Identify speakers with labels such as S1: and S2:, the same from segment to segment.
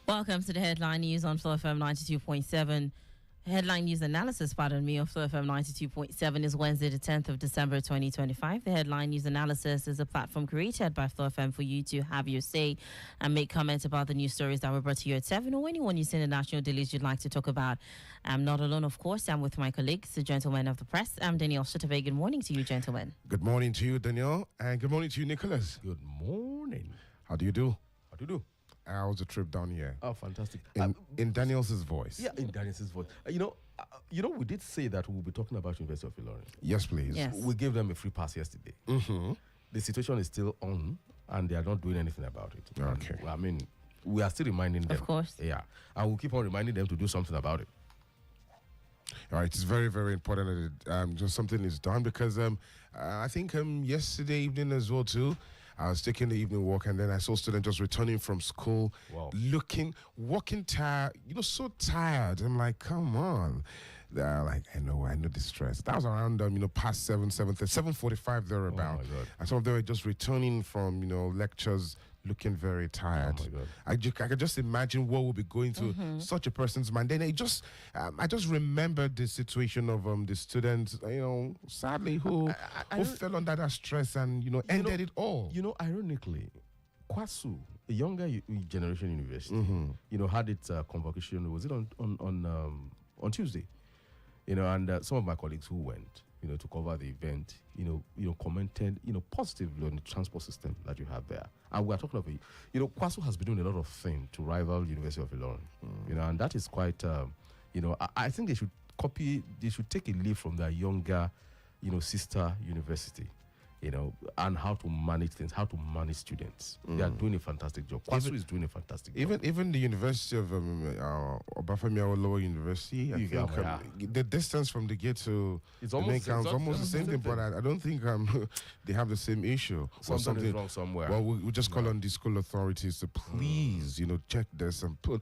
S1: Welcome to the Headline News on FlowFM 92.7. Headline News Analysis, on FlowFM 92.7 is Wednesday, the 10th of December, 2025. The Headline News Analysis is a platform created by FlowFM for you to have your say and make comments about the news stories that were brought to you at 7 or anyone you see in the national dailies you'd like to talk about. I'm not alone, of course. I'm with my colleagues, the gentlemen of the press. I'm Danielle. Shitta-Bey. Good morning to you, gentlemen.
S2: Good morning to you, Danielle, and good morning to you, Nicholas.
S3: Good morning.
S2: How do you do?
S3: How do you do?
S2: How was the trip down here?
S3: Oh, fantastic.
S2: In Daniel's voice.
S3: Yeah, in Daniel's voice. We did say that we'll be talking about University of Ilorin.
S2: Yes, please.
S1: Yes.
S3: We gave them a free pass yesterday.
S2: Mm-hmm.
S3: The situation is still on, and they are not doing anything about it.
S2: Okay.
S3: And, I mean, we are still reminding them.
S1: Of course.
S3: Yeah. And we'll keep on reminding them to do something about it.
S2: All right, it's very, very important that just something is done because I think yesterday evening as well too, I was taking the evening walk and then I saw students just returning from school,
S3: Wow.
S2: walking tired, so tired. I'm like, come on. They're like, I know the stress. That was around past 7:45 thereabout.
S3: Oh my God.
S2: And some of them were just returning from lectures, looking very tired.
S3: Oh my God.
S2: I could just imagine what would be going through such a person's mind. Then I just remembered the situation of the students, sadly who fell under that stress and ended it all.
S3: Ironically, Kwasu, a younger generation university, had its convocation. Was it on Tuesday? And some of my colleagues who went, to cover the event, commented, positively on the transport system that you have there. And we are talking about, Kwasu has been doing a lot of things to rival University of Ilorin, and that is quite, I think they should take a leaf from their younger, sister university, and how to manage things, how to manage students. They are doing a fantastic job. Kwasu is doing a fantastic job.
S2: Even the University of Obafemi Awolowo University, I think the distance from the gate to the main campus is almost the same thing, but I don't think they have the same issue.
S3: Something is wrong somewhere.
S2: Well, we just call on the school authorities to please, check this and put.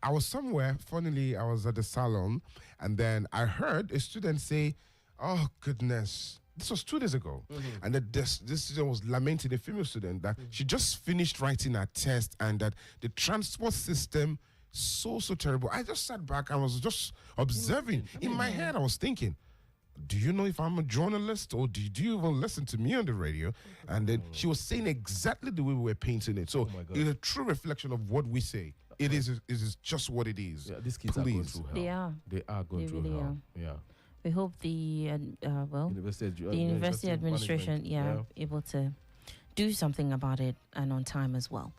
S2: I was somewhere, funnily, I was at the salon, and then I heard a student say, "Oh goodness." This was 2 days ago, and that this student was lamenting, a female student, that she just finished writing her test and that the transport system so terrible. I just sat back and was just observing. In my head, I was thinking, do you know if I'm a journalist or did you even listen to me on the radio? And then she was saying exactly the way we were painting it. So it's a true reflection of what we say. It is just what it is.
S3: Yeah, these kids are going through hell.
S1: They
S3: are going through
S1: really
S3: hell.
S1: are.
S3: Yeah.
S1: We hope the university administration, able to do something about it and on time as well.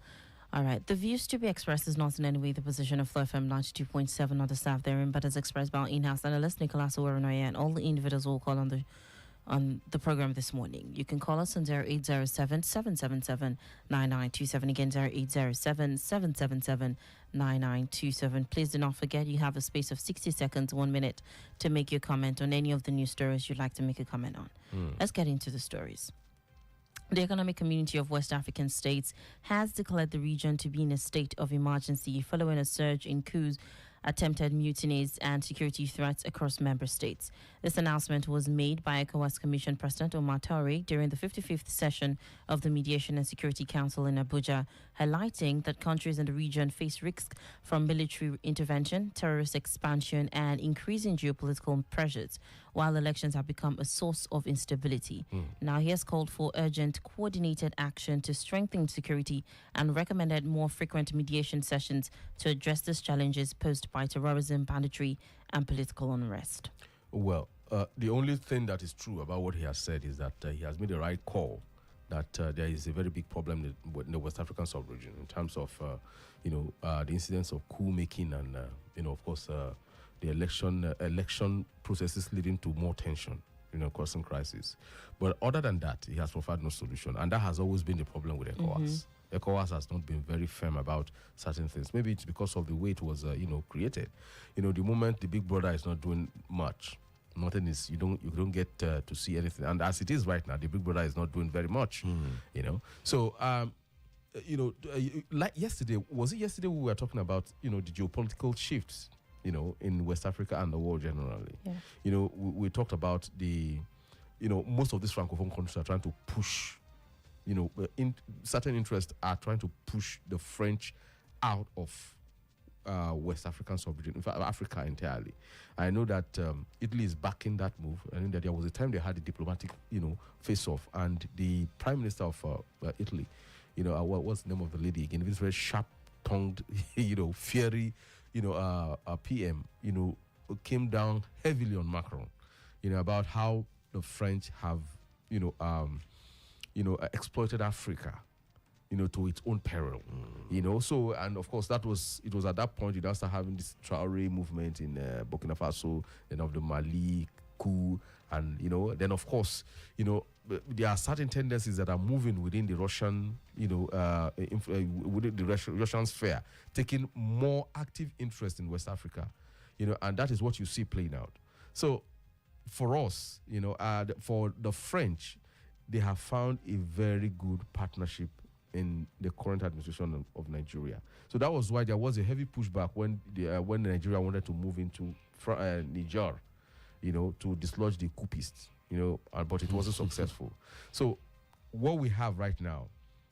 S1: All right. The views to be expressed is not in any way the position of FlowFM 92.7 or the staff therein, but is expressed by our in-house analyst, Nicholas Uwerunonye, and all the individuals who will call on the program this morning. You can call us on 0807-777-9927. Again, 0807-777-9927. Please do not forget you have a space of 60 seconds, 1 minute to make your comment on any of the news stories you'd like to make a comment on. Let's get into the stories. The Economic Community of West African States has declared the region to be in a state of emergency following a surge in coups, attempted mutinies, and security threats across member states. This announcement was made by ECOWAS Commission President Omar Touray during the 55th session of the Mediation and Security Council in Abuja, highlighting that countries in the region face risk from military intervention, terrorist expansion, and increasing geopolitical pressures, while elections have become a source of instability. Now, he has called for urgent coordinated action to strengthen security and recommended more frequent mediation sessions to address these challenges posed by terrorism, banditry, and political unrest.
S3: Well, the only thing that is true about what he has said is that he has made the right call, that there is a very big problem in the West African sub-region in terms of, the incidents of coup making and, of course, the election processes leading to more tension, causing crisis. But other than that, he has provided no solution. And that has always been the problem with ECOWAS. ECOWAS has not been very firm about certain things. Maybe it's because of the way it was, created. The moment the big brother is not doing much, nothing is, you don't get to see anything. And as it is right now, the big brother is not doing very much. So, like yesterday, was it yesterday we were talking about, the geopolitical shifts, in West Africa and the world generally. Yeah. We talked about most of these Francophone countries are trying to push, certain interests are trying to push the French out of West African sub-region, in fact, Africa entirely. I know that Italy is backing that move. I know that there was a time they had a diplomatic, face-off, and the Prime Minister of Italy, what's the name of the lady again? This very sharp-tongued, fiery, PM, came down heavily on Macron, about how the French have, exploited Africa, to its own peril, So, and of course, it was at that point you now start having this Traoré movement in Burkina Faso, then of the Mali coup, and, then of course, there are certain tendencies that are moving within the Russian, within the Russian sphere, taking more active interest in West Africa, and that is what you see playing out. So, for us, for the French, they have found a very good partnership in the current administration of Nigeria. So that was why there was a heavy pushback when Nigeria wanted to move into Niger, to dislodge the coupists, but it wasn't successful. So what we have right now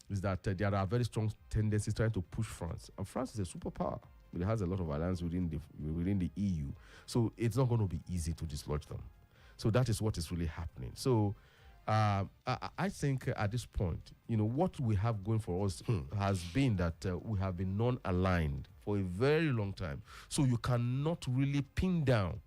S3: is that there are very strong tendencies trying to push France. And France is a superpower. It has a lot of alliance within the EU. So it's not going to be easy to dislodge them. So that is what is really happening. So I think at this point, what we have going for us has been that we have been non-aligned for a very long time. So you cannot really pin down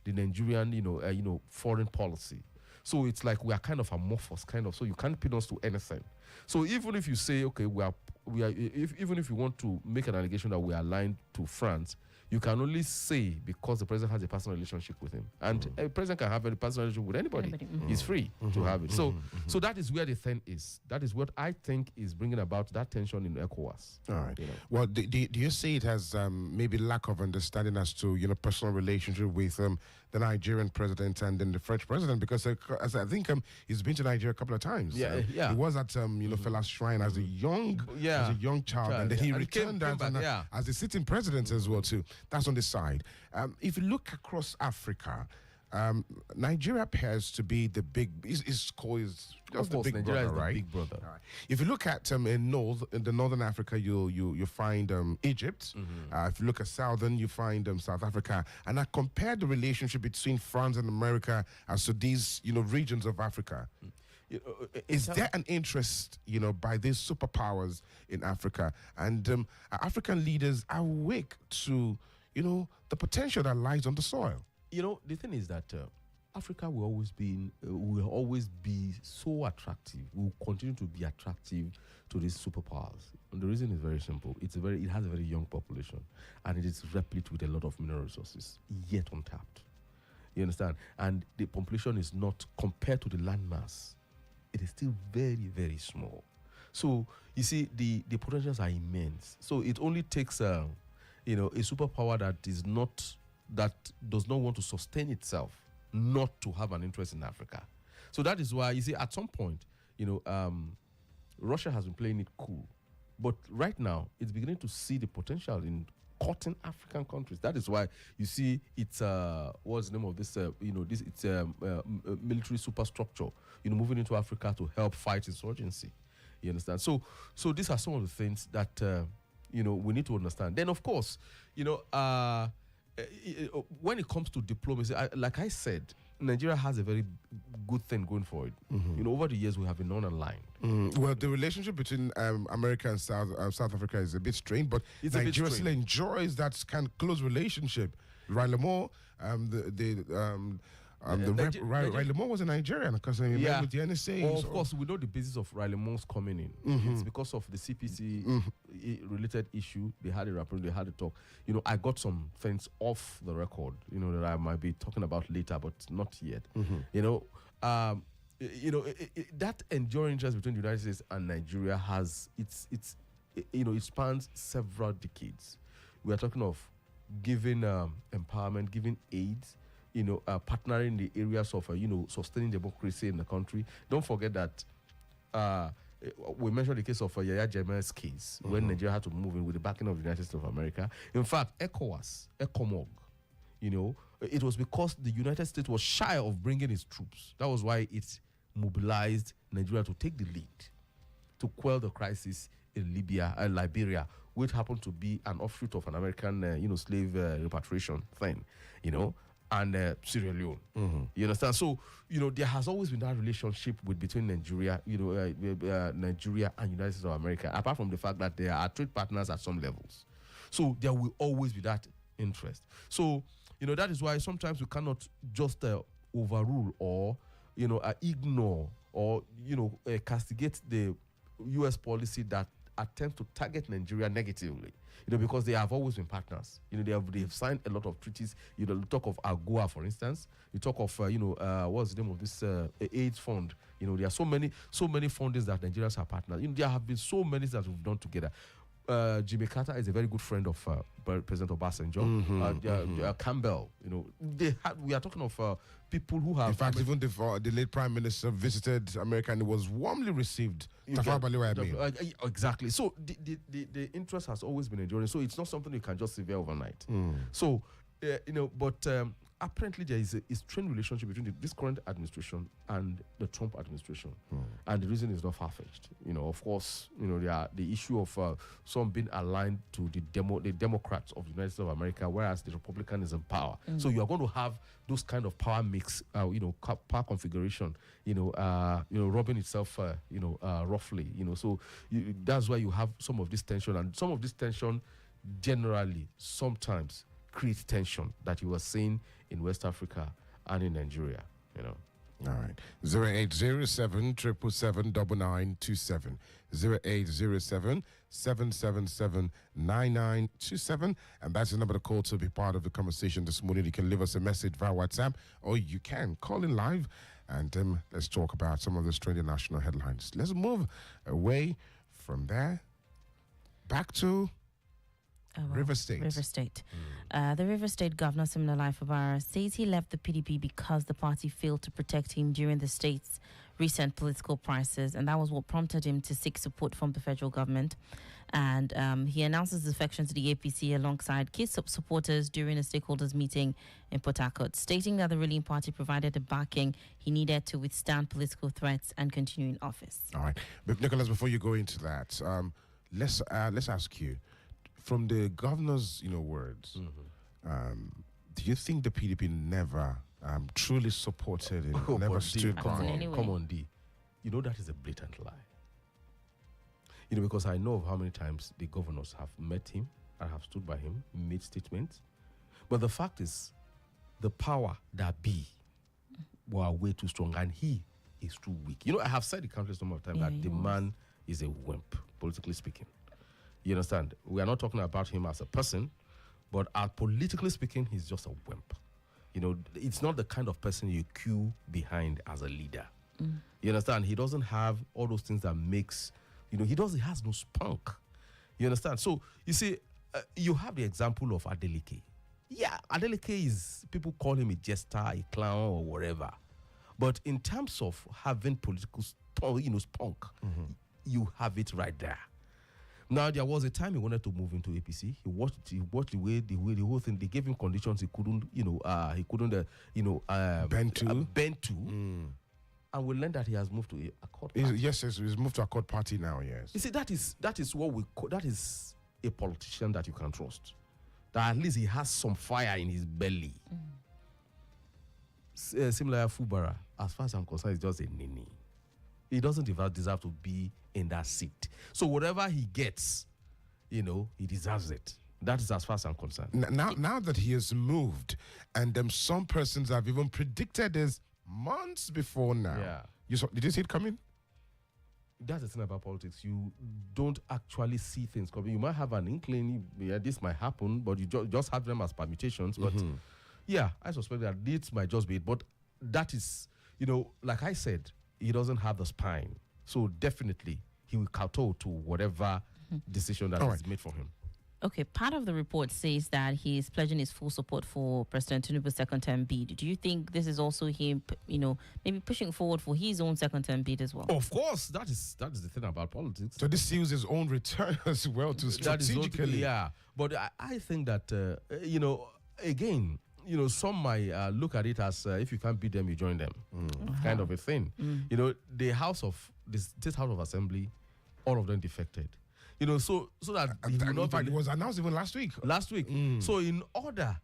S3: the Nigerian, foreign policy. So it's like we are kind of amorphous, so you can't pin us to anything. So even if you say, okay, even if you want to make an allegation that we are aligned to France, you can only say because the president has a personal relationship with him. And a president can have a personal relationship with anybody. He's free to have it. So that is where the thing is. That is what I think is bringing about that tension in ECOWAS.
S2: All right. Well, do you see it as maybe lack of understanding as to, personal relationship with the Nigerian president and then the French president? Because as I think he's been to Nigeria a couple of times.
S3: Yeah.
S2: He was at, Fela's shrine as a young child. And then he returned as the sitting president as well, too. That's on the side. If you look across Africa, Nigeria appears to be the big. His score is
S3: of
S2: the
S3: course,
S2: big
S3: Nigeria
S2: brother,
S3: is
S2: right?
S3: the big brother.
S2: Right. If you look at in the northern Africa, you find Egypt. If you look at southern, you find South Africa. And I compare the relationship between France and America as to these regions of Africa. Is there an interest, by these superpowers in Africa, and are African leaders awake to, the potential that lies on the soil?
S3: The thing is that Africa will always be so attractive. Will continue to be attractive to these superpowers. And the reason is very simple. It has a very young population, and it is replete with a lot of mineral resources, yet untapped. You understand? And the population is not, compared to the landmass, it is still very, very small. So you see, the potentials are immense. So it only takes a superpower that does not want to sustain itself, not to have an interest in Africa. So that is why, you see, at some point, Russia has been playing it cool. But right now, it's beginning to see the potential in cutting African countries. That is why you see it's what's the name of this? It's military superstructure. Moving into Africa to help fight insurgency. You understand? So these are some of the things that we need to understand. Then, of course, when it comes to diplomacy, like I said, Nigeria has a very good thing going for it. Over the years, we have been non-aligned.
S2: Well, the relationship between America and South Africa is a bit strained, but Nigeria still enjoys that kind of close relationship. Railemo, Railemo was a Nigerian because he met with the NSA.
S3: Well, of course, we know the basis of Railemo's coming in. It's because of the CPC related issue. They had a rapport, they had a talk. I got some things off the record, that I might be talking about later, but not yet. That enduring interest between the United States and Nigeria has it spans several decades. We are talking of giving empowerment, giving aid, partnering in the areas of sustaining democracy in the country. Don't forget that we mentioned the case of Yahya Jammeh's case when Nigeria had to move in with the backing of the United States of America. In fact, ECOMOG, it was because the United States was shy of bringing its troops. That was why it mobilized Nigeria to take the lead to quell the crisis in Liberia, which happened to be an offshoot of an American, slave repatriation thing, and Sierra Leone. You understand? So, there has always been that relationship between Nigeria, Nigeria and United States of America, apart from the fact that they are trade partners at some levels. So there will always be that interest. So, that is why sometimes we cannot just overrule or, ignore or, castigate the U.S. policy that attempts to target Nigeria negatively. Because they have always been partners. They've signed a lot of treaties. You talk of AGOA, for instance. You talk of, what's the name of this AIDS fund? There are so many fundings that Nigerians are partners. There have been so many that we've done together. Jimmy Carter is a very good friend of President Obasanjo. Campbell, we are talking of people who have.
S2: In fact, even the late Prime Minister visited America and it was warmly received.
S3: Exactly. So the interest has always been enduring. So it's not something you can just sever overnight. So, but apparently there is a strained relationship between this current administration and the Trump administration. And the reason is not far-fetched. Of course, the issue of some being aligned to the Democrats of the United States of America, whereas the Republican is in power. So you are going to have those kind of power mix, power configuration, rubbing itself, roughly, so that's why you have some of this tension, and some of this tension generally sometimes creates tension that you are seeing in West Africa and in Nigeria,
S2: All right. 0807 777 0807 777 9927. And that's the number to call to be part of the conversation this morning. You can leave us a message via WhatsApp, or you can call in live, and let's talk about some of the trending national headlines. Let's move away from there back to River State.
S1: The River State Governor, Siminalayi Fubara, says he left the PDP because the party failed to protect him during the state's recent political crisis, and that was what prompted him to seek support from the federal government. And he announces his defection to the APC alongside key supporters during a stakeholders meeting in Port Harcourt, stating that the ruling party provided the backing he needed to withstand political threats and continue in office.
S2: All right. But Nicholas, before you go into that, let's ask you, from the governor's, words, do you think the PDP never truly supported it, never stood by him?
S3: Come on, D. That is a blatant lie. Because I know of how many times the governors have met him and have stood by him, made statements. But the fact is, the power that be were way too strong, and he is too weak. I have said it countless number of times that the man is a wimp, politically speaking. You understand? We are not talking about him as a person, but politically speaking, he's just a wimp. It's not the kind of person you queue behind as a leader. You understand? He doesn't have all those things that makes, he has no spunk. You understand? So, you see, you have the example of Adeleke. Yeah, Adeleke is, people call him a jester, a clown, or whatever. But in terms of having political spunk, you have it right there. Now, there was a time he wanted to move into APC. He watched the way the whole thing. They gave him conditions he couldn't, bend to. And we learned that he has moved to a court party.
S2: Yes, he's moved to a court party now. Yes.
S3: You see, that is what that is a politician that you can trust. That at least he has some fire in his belly. Similar Fubara, as far as I'm concerned, is just a nini. He doesn't deserve to be in that seat. So whatever he gets, he deserves it. That is as far as I'm concerned.
S2: Now that he has moved, and some persons have even predicted this months before now.
S3: Yeah.
S2: Did you see it coming?
S3: That's the thing about politics. You don't actually see things coming. You might have an inkling, this might happen, but you just have them as permutations. But yeah, I suspect that this might just be it. But that is, like I said, he doesn't have the spine. So definitely he will kowtow to whatever decision that is made for him.
S1: Okay, part of the report says that he is pledging his full support for President Tinubu's second-term bid. Do you think this is also him, maybe pushing forward for his own second-term bid as well?
S3: Of course, that is the thing about politics.
S2: So this seals his own return as well to strategically.
S3: Yeah, but I think that, again, some might look at it as if you can't beat them, you join them, kind of a thing. The State House of Assembly all of them defected. So that he will
S2: in
S3: not
S2: fact, it was announced even last week.
S3: So in order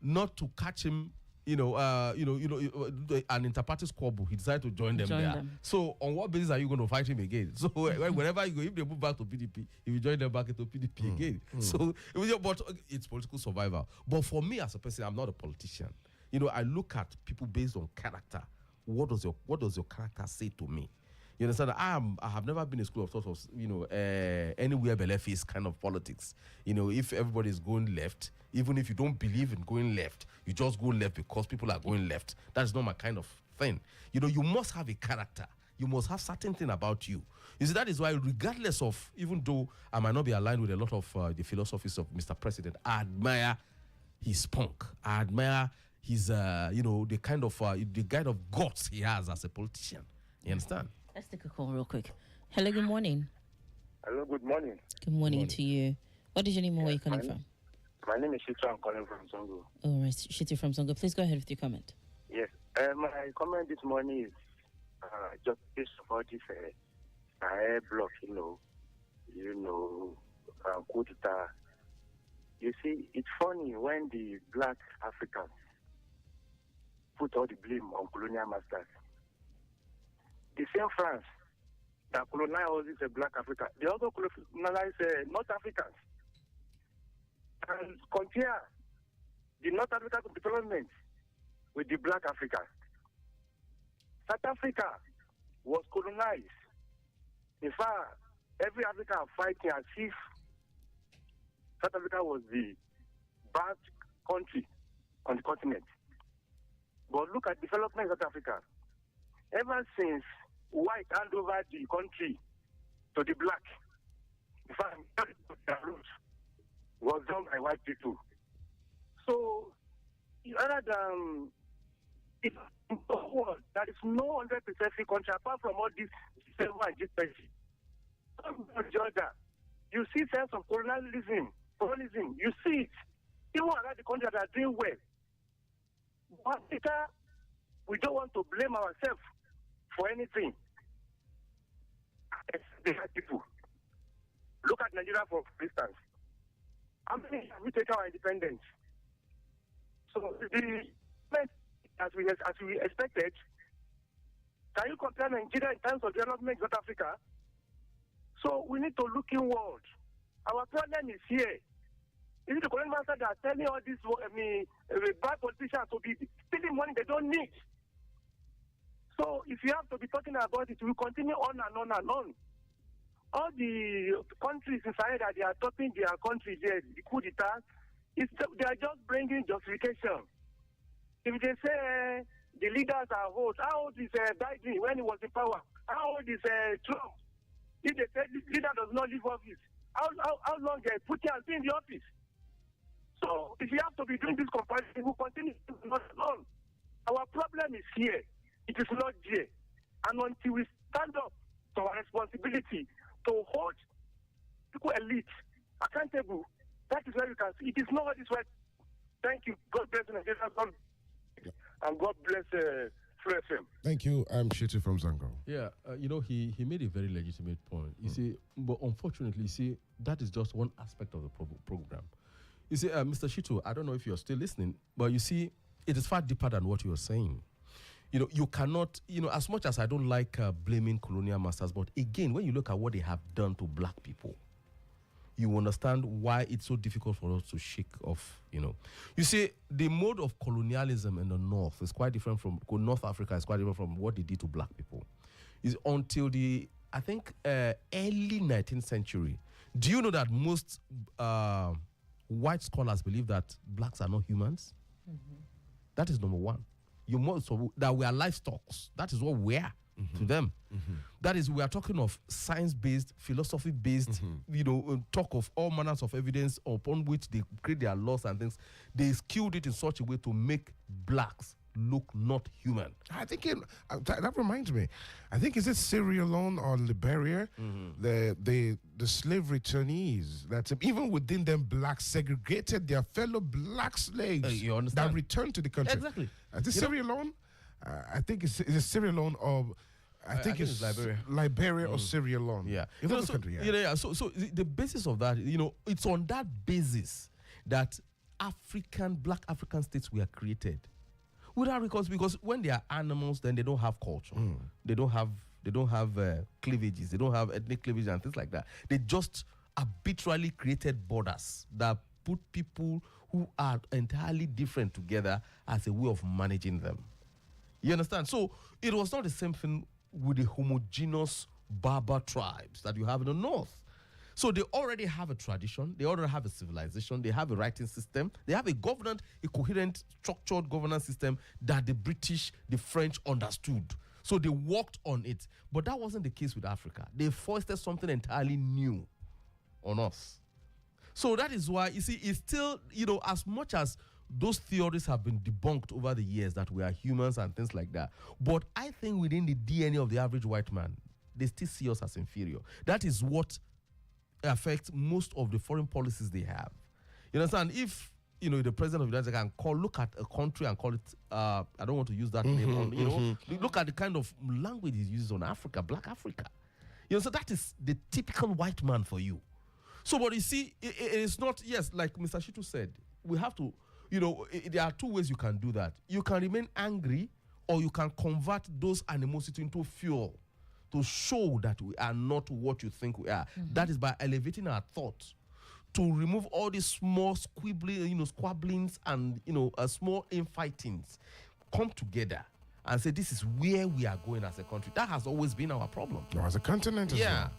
S3: not to catch him, an inter-party squabble, he decided to join them there. So on what basis are you going to fight him again? So wherever you go, if they move back to PDP, he will join them back into PDP again. So but it's political survival. But for me as a person, I'm not a politician. I look at people based on character. What does your character say to me? You understand? I have never been a school of thought of anywhere but left is kind of politics. If everybody is going left, even if you don't believe in going left, you just go left because people are going left. That's not my kind of thing. You must have a character. You must have certain thing about you. You see, that is why, regardless of, even though I might not be aligned with a lot of the philosophies of Mr. President, I admire his spunk. I admire his, the kind of guts he has as a politician. You understand?
S1: Let's take a call real quick. Hello, good morning.
S4: Hello, good morning.
S1: Good morning to you. What is your name and where are you calling from?
S4: My name is Shitta. I'm calling from Zongo.
S1: Oh, right. Shitta from Zongo. Please go ahead with your comment.
S4: Yes. My comment this morning is just to support this block, coup d'etat. You see, it's funny when the black Africans put all the blame on colonial masters. The same France that colonized a black Africa, they also colonized North Africans. And compare the North African development with the black Africa. South Africa was colonized. In fact, every African fighting as if South Africa was the bad country on the continent. But look at development in South Africa. Ever since white hand over the country to the black, in fact, the root was done by white people. So, other than in the world, there is no 100% free country apart from all this G7 and G20. Georgia, you see sense of colonialism. You see it. Even around the country that are doing well. But we don't want to blame ourselves for anything. They have people. Look at Nigeria for instance. How many have we taken our independence? So as we expected, can you compare Nigeria in terms of development in South Africa? So we need to look inward. Our problem is here. Is it the colonial masters that are telling all these bad politicians to be stealing money they don't need? So if you have to be talking about it, we continue on and on and on. All the countries inside that they are topping their country, the coup d'etat, they are just bringing justification. If they say the leaders are old, how old is Biden when he was in power? How old is Trump? If they say the leader does not leave office, how long Putin has been in the office? So if you have to be doing this comparison, we continue not long. Our problem is here. It is not there. And until we stand up to our responsibility to hold people elite accountable, that is where you can see. It is not this way. Thank you. God bless Nigeria. And God bless FlowFM.
S2: Thank you. I'm Shitta from Zango.
S3: Yeah, he made a very legitimate point. You see, but unfortunately, that is just one aspect of the program. You see, Mr. Shitta, I don't know if you're still listening, but you see, it is far deeper than what you're saying. You cannot, as much as I don't like blaming colonial masters, but again, when you look at what they have done to black people, you understand why it's so difficult for us to shake off, You see, the mode of colonialism in the North is quite different from, North Africa is quite different from what they did to black people. Is until the, I think, early 19th century. Do you know that most white scholars believe that blacks are not humans? Mm-hmm. That is number one. That we are livestock. That is what we are to them. Mm-hmm. That is, we are talking of science-based, philosophy-based, talk of all manners of evidence upon which they create their laws and things. They skewed it in such a way to make blacks look not human.
S2: I think that reminds me. I think is it Sierra Leone or Liberia, the slave returnees that even within them blacks segregated their fellow black slaves
S3: you understand?
S2: That returned to the country.
S3: Exactly.
S2: Is it Sierra Leone? I think it's Sierra Leone or I think it's Liberia or Sierra Leone.
S3: Yeah.
S2: Country, yeah.
S3: Yeah. So the basis of that, it's on that basis that Black African states were created. Without because when they are animals, then they don't have culture. They don't have cleavages. They don't have ethnic cleavage and things like that. They just arbitrarily created borders that put people who are entirely different together as a way of managing them. You understand? So it was not the same thing with the homogeneous Berber tribes that you have in the north. So they already have a tradition, they already have a civilization, they have a writing system, they have a coherent, structured governance system that the British, the French understood. So they worked on it. But that wasn't the case with Africa. They foisted something entirely new on us. So that is why, you see, it's still, as much as those theories have been debunked over the years that we are humans and things like that, but I think within the DNA of the average white man, they still see us as inferior. That is what affects most of the foreign policies they have. You understand? If, the president of the United States can look at a country and call it, I don't want to use that name, look at the kind of language he uses on Africa, Black Africa. So that is the typical white man for you. So, but you see, it is not, yes, like Mr. Shitu said, we have to, there are two ways you can do that. You can remain angry, or you can convert those animosity into fuel to show that we are not what you think we are. That is by elevating our thoughts to remove all these small squabblings and, small infightings. Come together and say, this is where we are going as a country. That has always been our problem.
S2: No, as a continent as well.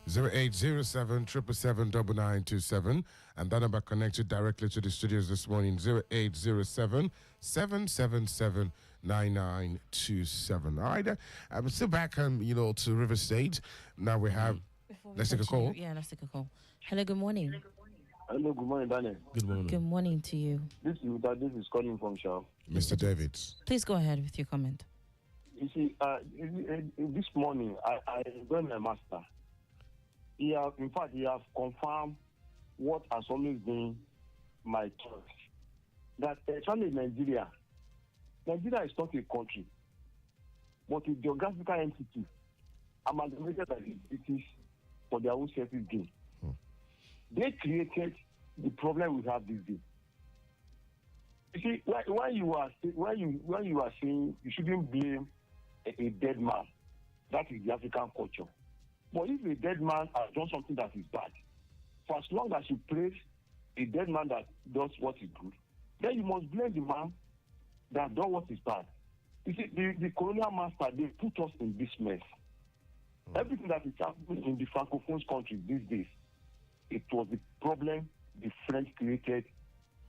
S2: 0807 777 and that number connected directly to the studios this morning. 0807 777 9927. All right, I'm still back to River State. Now we have let's take a call.
S1: Yeah, let's take a call. Hello, good morning.
S5: Hello, good morning, Danielle.
S3: Good morning.
S1: Good morning to you.
S5: This is calling from Shaw.
S2: Mr. Davids.
S1: Please go ahead with your comment.
S5: You see, this morning I got my master. He has confirmed what has always been my thought. That especially Nigeria is not a country, but a geographical entity amalgamated by the British for their own selfish gain. They created the problem we have these days. You see, when you are saying you shouldn't blame a dead man, that is the African culture. But if a dead man has done something that is bad, for as long as you praise a dead man that does what is good, then you must blame the man that does what is bad. You see, the colonial master, they put us in this mess. Everything that is happening in the Francophone countries these days, it was the problem the French created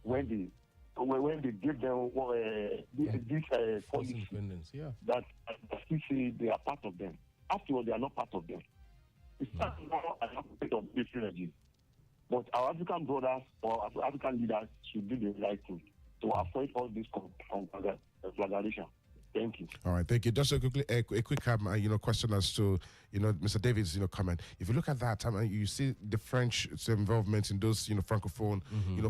S5: when they gave them this policy that still say they are part of them. Afterwards, they are not part of them. It's not an aspect of different. But our African brothers or African leaders should do the right thing to avoid all this flagellation. Thank you.
S2: All right, thank you. Just a quick question as to Mr. David's comment. If you look at that, you see the French involvement in those Francophone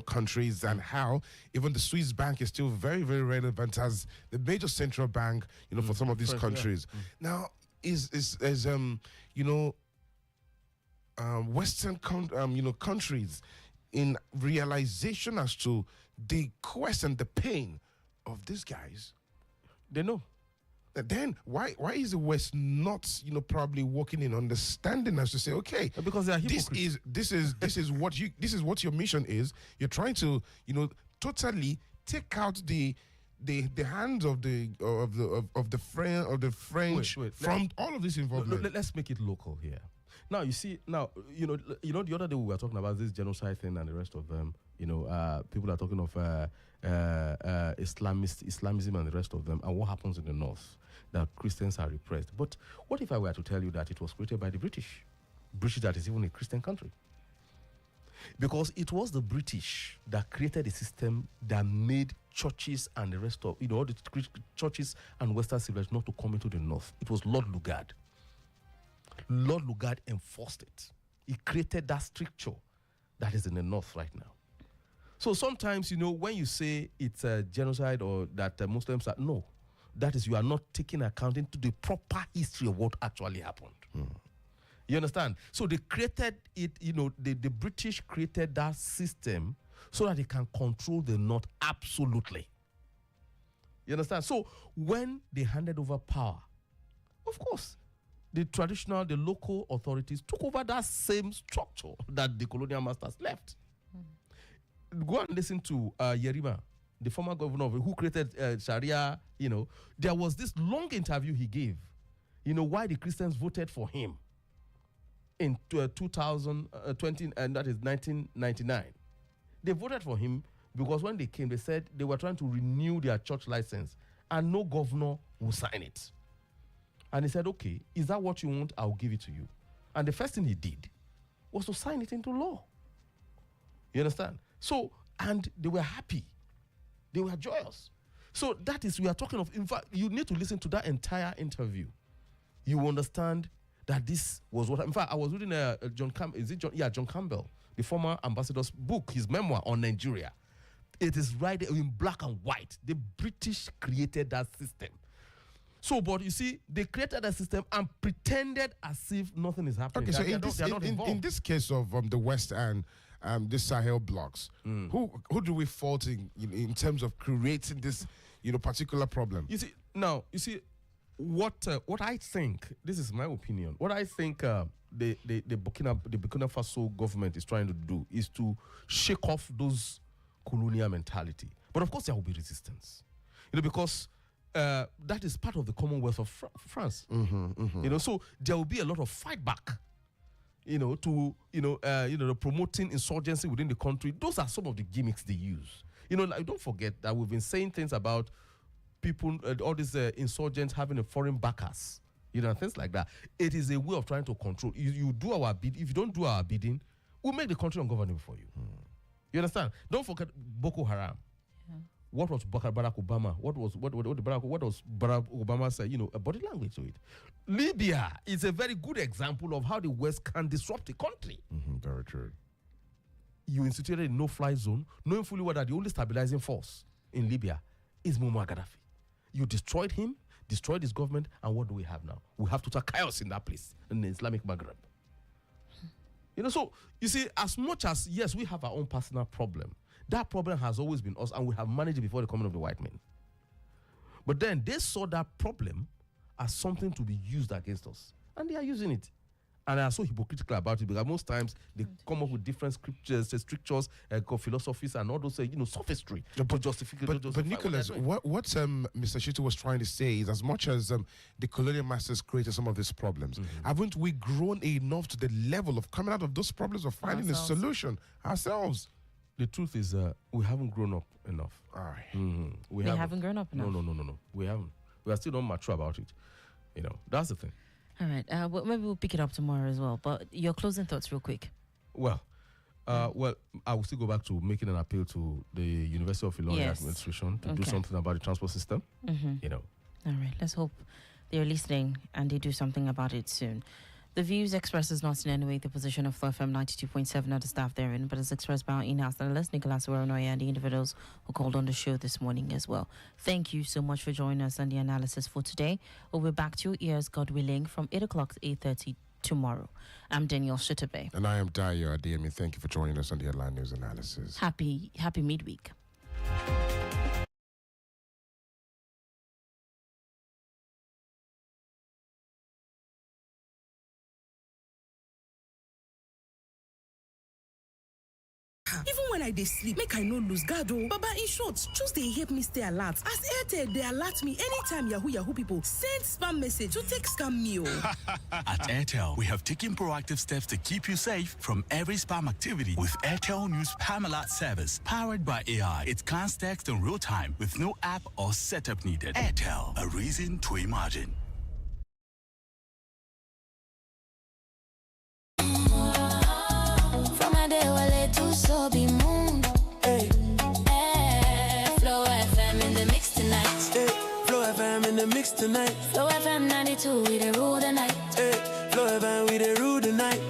S2: countries, and how even the Swiss bank is still very, very relevant as the major central bank for some of these countries. Now Western countries in realization as to the quest and the pain of these guys.
S3: They know.
S2: Then why is the West not probably working in understanding as to say, okay,
S3: because they are hypocrites.
S2: This is what your mission is. You're trying to totally take out the hands of the French from all of this involvement.
S3: Let's make it local here. Now you see, the other day we were talking about this genocide thing and the rest of them. People are talking of Islamism and the rest of them, and what happens in the north, that Christians are repressed. But what if I were to tell you that it was created by the British that is even a Christian country? Because it was the British that created a system that made churches and the rest of, all the churches and Western civilization not to come into the north. It was Lord Lugard. Lord Lugard enforced it. He created that stricture that is in the north right now. So sometimes, when you say it's a genocide or that Muslims are, no. that is, you are not taking account into the proper history of what actually happened. You understand? So they created it, the British created that system so that they can control the North absolutely. You understand? So when they handed over power, of course, the local authorities took over that same structure that the colonial masters left. Go and listen to Yerima, the former governor who created Sharia. There was this long interview he gave, why the Christians voted for him in 2020, and that is 1999. They voted for him because when they came, they said they were trying to renew their church license and no governor will sign it. And he said, okay, is that what you want? I'll give it to you. And the first thing he did was to sign it into law. You understand? So, and they were happy. They were joyous. So that is, we are talking of, in fact, you need to listen to that entire interview. You understand that this was what, in fact, I was reading John Campbell, the former ambassador's book, his memoir on Nigeria. It is right in black and white. The British created that system. So, but you see, they created a system and pretended as if nothing is happening.
S2: Okay, so in this case of the West and the Sahel blocks, who do we fault in terms of creating this particular problem?
S3: You see, what I think, this is my opinion, what I think the Burkina Faso government is trying to do is to shake off those colonial mentality. But of course there will be resistance, because that is part of the Commonwealth of France. So there will be a lot of fight back, to promoting insurgency within the country. Those are some of the gimmicks they use. Don't forget that we've been saying things about people, all these insurgents having a foreign backers, things like that. It is a way of trying to control. You do our bid. If you don't do our bidding, we'll make the country ungovernable for you. You understand? Don't forget Boko Haram. What was Barack Obama? What was Barack Obama say? A body language to it. Libya is a very good example of how the West can disrupt the country.
S2: Very true.
S3: You instituted a no-fly zone, knowing fully well that the only stabilizing force in Libya is Muammar Gaddafi. You destroyed him, destroyed his government, and what do we have now? We have total chaos in that place, in the Islamic Maghreb. So you see, as much as, yes, we have our own personal problem, that problem has always been us, and we have managed it before the coming of the white men. But then they saw that problem as something to be used against us, and they are using it. And they are so hypocritical about it because most times they come up with different strictures, philosophies, and all those, sophistry to justify.
S2: But Nicholas, what Mr. Shitta was trying to say is, as much as the colonial masters created some of these problems, haven't we grown enough to the level of coming out of those problems or finding a solution ourselves?
S3: The truth is, we haven't grown up enough.
S2: All right.
S1: We haven't grown up enough.
S3: No. We haven't. We are still not mature about it. That's the thing.
S1: All right. Well, maybe we'll pick it up tomorrow as well. But your closing thoughts real quick.
S3: Well, I will still go back to making an appeal to the University of Ilorin administration to do something about the transport system.
S1: All right. Let's hope they're listening and they do something about it soon. The views expressed is not in any way the position of FlowFM 92.7 or the staff therein, but is expressed by our in-house analyst, Nicholas Uwerunonye, and the individuals who called on the show this morning as well. Thank you so much for joining us on the analysis for today. We'll be back to your ears, God willing, from 8 o'clock to 8:30 tomorrow. I'm Danielle Shitta-Bey.
S2: And I am Adedayo. Adeyemi. Thank you for joining us on the Headline News Analysis.
S1: Happy midweek.
S6: Even when I dey sleep, make I no lose guard o. Baba, in short, just dey help me stay alert. As Airtel dey alert me anytime Yahoo people send spam message to take scam me o.
S7: At Airtel, we have taken proactive steps to keep you safe from every spam activity with Airtel News Spam Alert service. Powered by AI, it cans text in real time with no app or setup needed. Airtel, a reason to imagine.
S8: So be moon. Hey. FlowFM in the mix tonight.
S9: Hey. FlowFM in the mix tonight.
S8: FlowFM 92, we the rule the night.
S9: Hey. FlowFM, we the rule the night.